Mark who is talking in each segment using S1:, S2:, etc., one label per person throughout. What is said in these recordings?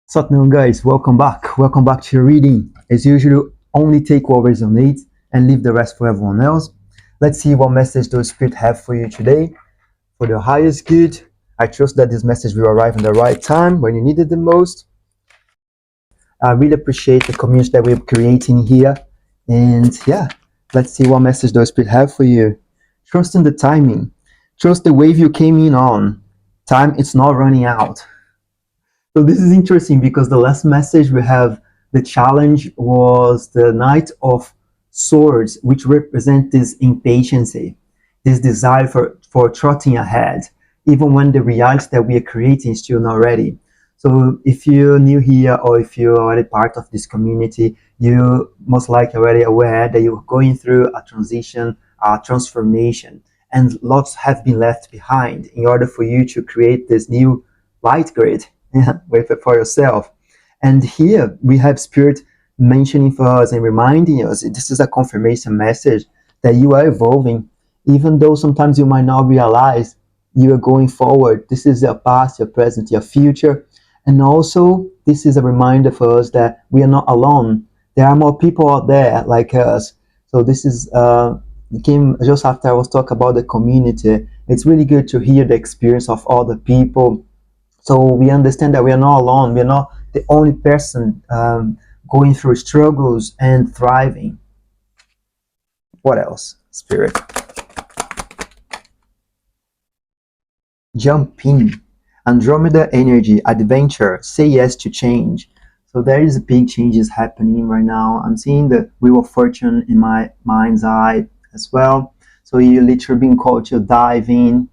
S1: What's up now, guys? Welcome back. Welcome back to your reading. As usual, only take what resonates and leave the rest for everyone else. Let's see what message the Spirit have for you today. For the highest good, I trust that this message will arrive in the right time when you need it the most. I really appreciate the community that we're creating here. And yeah, let's see what message the Spirit have for you. Trust in the timing. Trust the wave you came in on. Time is not running out. So this is interesting because the last message we have, the challenge was the Knight of Swords, which represent this impatience, this desire for trotting ahead, even when the reality that we are creating is still not ready. So if you're new here or if you're already part of this community, you most likely already aware that you're going through a transition, a transformation, and lots have been left behind in order for you to create this new light grid with it for yourself. And here we have Spirit mentioning for us and reminding us this is a confirmation message that you are evolving, even though sometimes you might not realize you are going forward. This is your past, your present, your future. And also, this is a reminder for us that we are not alone. There are more people out there like us. So this is came just after I was talking about the community. It's really good to hear the experience of other people, so we understand that we are not alone. We are not the only person going through struggles and thriving. What else? Spirit. Jump in. Andromeda energy, adventure, say yes to change. So there is big changes happening right now. I'm seeing the Wheel of Fortune in my mind's eye as well. So you're literally being called to dive in.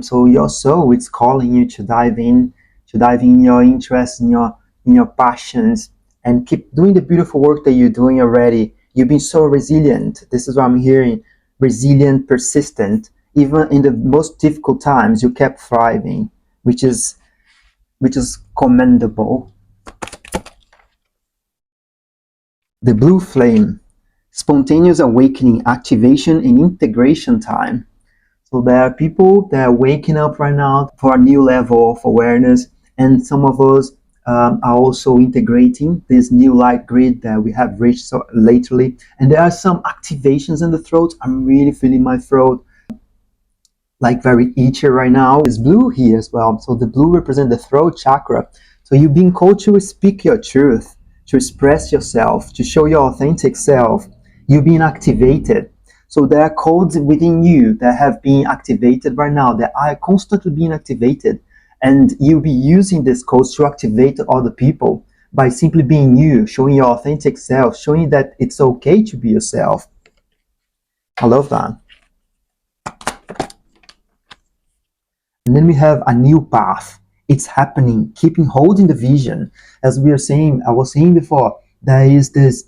S1: So your soul, it's calling you to dive in your interests, in your passions, and keep doing the beautiful work that you're doing already. You've been so resilient. This is what I'm hearing. Resilient, persistent. Even in the most difficult times, you kept thriving, which is commendable. The blue flame, spontaneous awakening, activation, and integration time. So there are people that are waking up right now for a new level of awareness, and some of us are also integrating this new light grid that we have reached so lately. And there are some activations in the throat. I'm really feeling my throat like very itchy right now. It's blue here as well. So the blue represents the throat chakra. So you're being called to speak your truth, to express yourself, to show your authentic self. You're being activated. So there are codes within you that have been activated right now, that are constantly being activated. And you'll be using these codes to activate other people by simply being you, showing your authentic self, showing that it's okay to be yourself. I love that. And then we have a new path. It's happening. Keeping holding the vision. As we are saying, I was saying before, there is this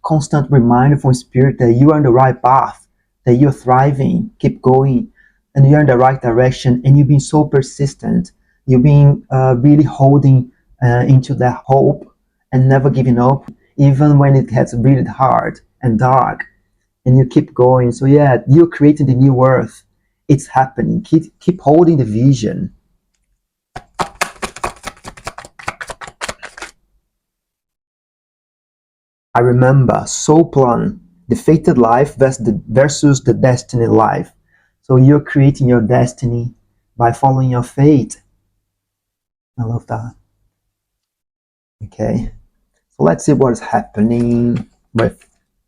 S1: constant reminder from Spirit that you are on the right path, that you're thriving, keep going, and you're in the right direction, and you've been so persistent. You've been really holding into that hope and never giving up, even when it gets really hard and dark, and you keep going. So yeah, you're creating the new earth. It's happening. Keep holding the vision. I remember soul plan, the fated life versus the destiny life. So you're creating your destiny by following your fate. I love that. Okay, so let's see what is happening with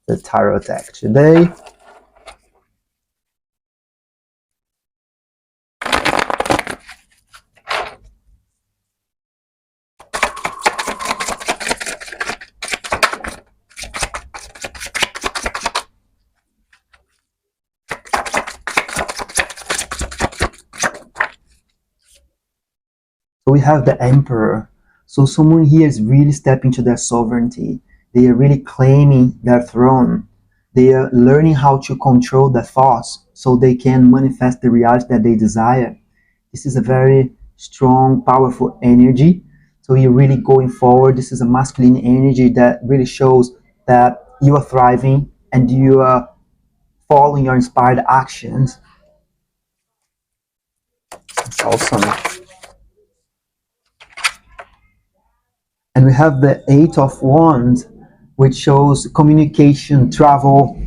S1: the tarot deck today. So we have the Emperor. So someone here is really stepping to their sovereignty. They are really claiming their throne. They are learning how to control their thoughts so they can manifest the reality that they desire. This is a very strong, powerful energy. So you're really going forward. This is a masculine energy that really shows that you are thriving and you are following your inspired actions. It's awesome. And we have the Eight of Wands, which shows communication, travel.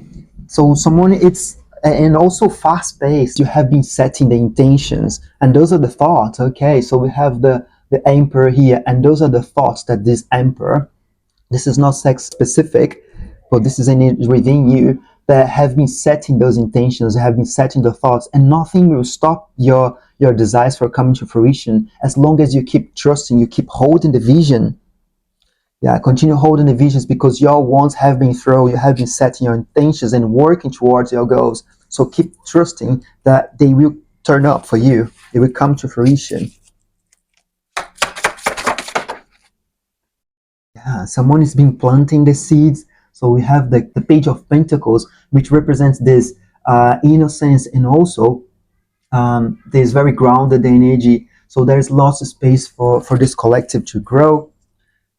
S1: So someone it's and also fast paced. You have been setting the intentions, and those are the thoughts. Okay, so we have the emperor here, and those are the thoughts that this emperor. This is not sex specific, but this is within you that have been setting those intentions, have been setting the thoughts, and nothing will stop your desires for coming to fruition as long as you keep trusting, you keep holding the vision. Yeah, continue holding the visions because your wants have been thrown, you have been setting your intentions and working towards your goals. So keep trusting that they will turn up for you, they will come to fruition. Yeah, someone is been planting the seeds. So we have the Page of Pentacles, which represents this innocence and also this very grounded energy. So there's lots of space for this collective to grow.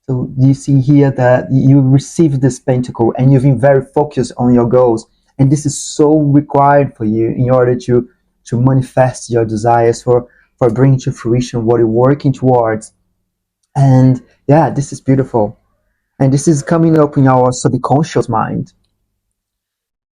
S1: So you see here that you receive this pentacle and you've been very focused on your goals. And this is so required for you in order to manifest your desires, for bringing to fruition what you're working towards. And yeah, this is beautiful. And this is coming up in our subconscious mind.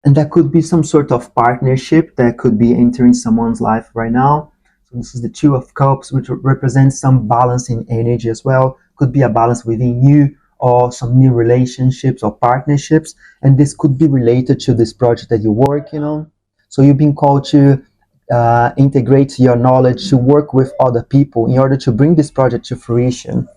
S1: And that could be some sort of partnership that could be entering someone's life right now. So this is the Two of Cups, which represents some balance in energy as well. Could be a balance within you or some new relationships or partnerships. And this could be related to this project that you're working on. So you've been called to integrate your knowledge to work with other people in order to bring this project to fruition.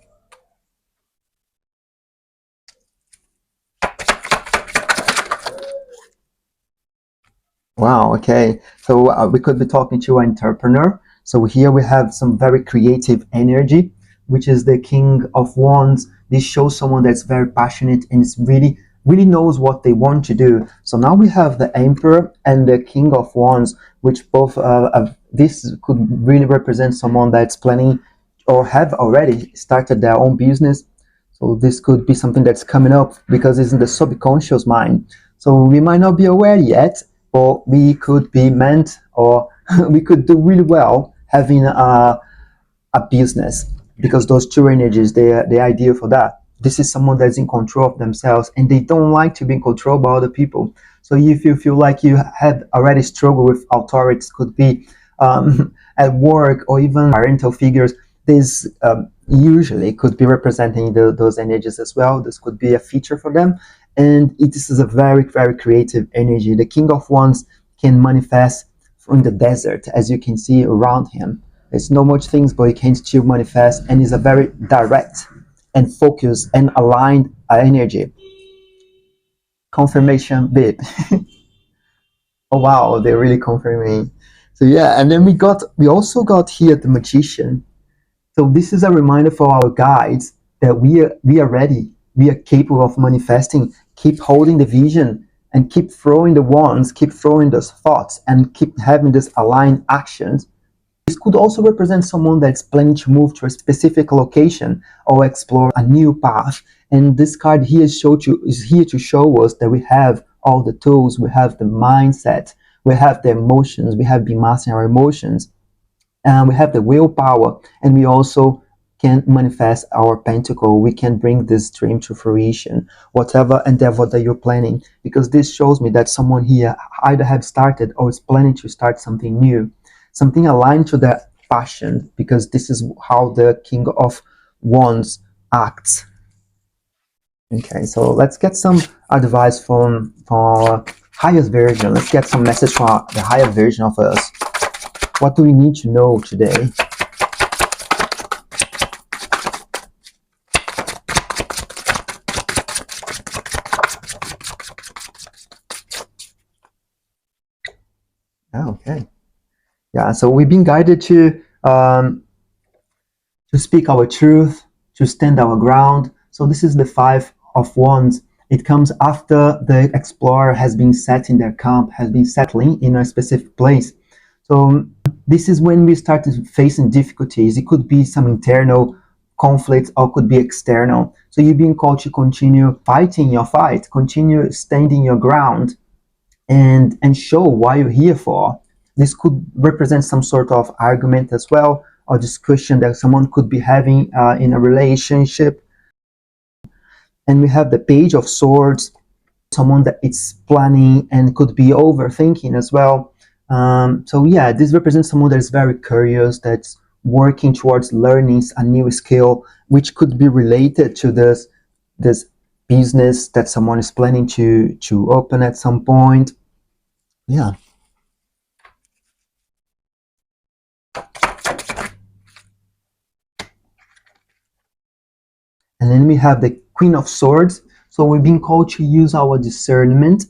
S1: Wow, okay. So we could be talking to an entrepreneur. So here we have some very creative energy, which is the King of Wands. This shows someone that's very passionate and is really knows what they want to do. So now we have the Emperor and the King of Wands, which both this could really represent someone that's planning or have already started their own business. So this could be something that's coming up because it's in the subconscious mind. So we might not be aware yet, but we could be meant or we could do really well having a business because those two energies, they're ideal for that. This is someone that's in control of themselves and they don't like to be in control by other people. So if you feel like you had already struggled with authorities, could be at work or even parental figures, this usually could be representing those energies as well. This could be a feature for them. And this is a very, very creative energy. The King of Wands can manifest from the desert, as you can see around him. There's no much things, but he can still manifest and is a very direct and focused and aligned energy. Confirmation bit. Oh wow, they're really confirming. So yeah, and then we also got here the Magician. So this is a reminder for our guides that we are ready. We are capable of manifesting. Keep holding the vision and keep throwing the wands, keep throwing those thoughts, and keep having these aligned actions. This could also represent someone that's planning to move to a specific location or explore a new path. And this card here is here to show us that we have all the tools, we have the mindset, we have the emotions, we have been mastering our emotions, and we have the willpower, and we also can manifest our pentacle. We can bring this dream to fruition, whatever endeavor that you're planning, because this shows me that someone here either have started or is planning to start something new, something aligned to their passion, because this is how the King of Wands acts. Okay, so let's get some advice from our highest version. Let's get some message from the higher version of us. What do we need to know today? Okay. Yeah, so we've been guided to speak our truth, to stand our ground. So this is the Five of Wands. It comes after the explorer has been set in their camp, has been settling in a specific place. So this is when we started facing difficulties. It could be some internal conflict or could be external. So you're being called to continue fighting your fight, continue standing your ground, and show why you're here for. This could represent some sort of argument as well, or discussion that someone could be having in a relationship. And we have the Page of Swords, someone that is planning and could be overthinking as well. So yeah, this represents someone that is very curious, that's working towards learning a new skill, which could be related to this business that someone is planning to open at some point. Yeah. And then we have the Queen of Swords. So we've been called to use our discernment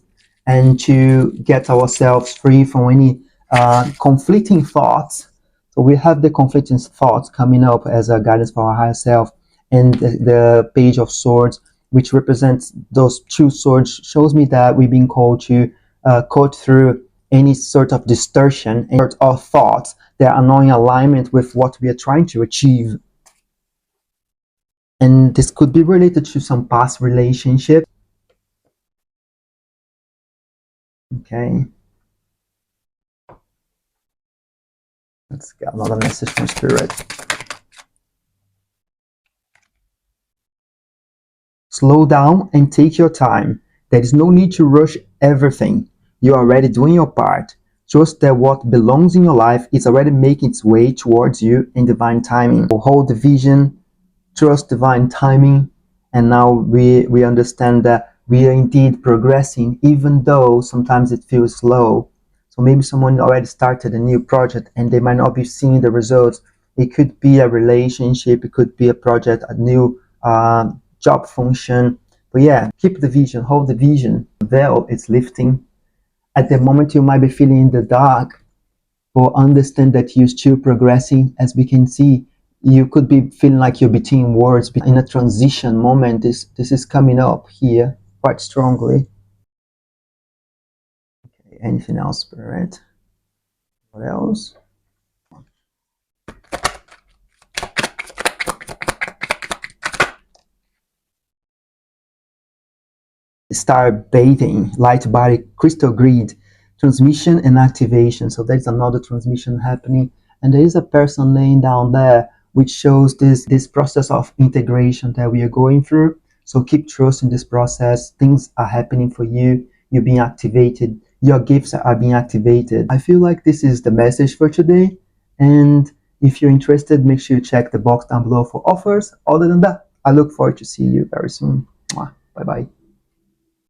S1: and to get ourselves free from any conflicting thoughts. So we have the conflicting thoughts coming up as a guidance for our higher self, and the Page of Swords, which represents those two swords, shows me that we've been called to cut through any sort of distortion or thoughts that are not in alignment with what we are trying to achieve. And this could be related to some past relationship. Okay, let's get another message from Spirit. Slow down and take your time. There is no need to rush everything. You are already doing your part. Trust that what belongs in your life is already making its way towards you in divine timing. Hold the vision, trust divine timing, and now we understand that we are indeed progressing, even though sometimes it feels slow. So maybe someone already started a new project and they might not be seeing the results. It could be a relationship, it could be a project, a new job function. But yeah, keep the vision, hold the vision. The veil is lifting. At the moment you might be feeling in the dark, or understand that you're still progressing. As we can see, you could be feeling like you're between worlds, in a transition moment. This is coming up here quite strongly. Okay, anything else, Spirit? What else? Star bathing, light body crystal grid, transmission and activation. So there's another transmission happening, and there is a person laying down there, which shows this process of integration that we are going through. So keep trusting this process. Things are happening for you. You're being activated. Your gifts are being activated. I feel like this is the message for today. And if you're interested, make sure you check the box down below for offers. Other than that, I look forward to see you very soon. Bye bye.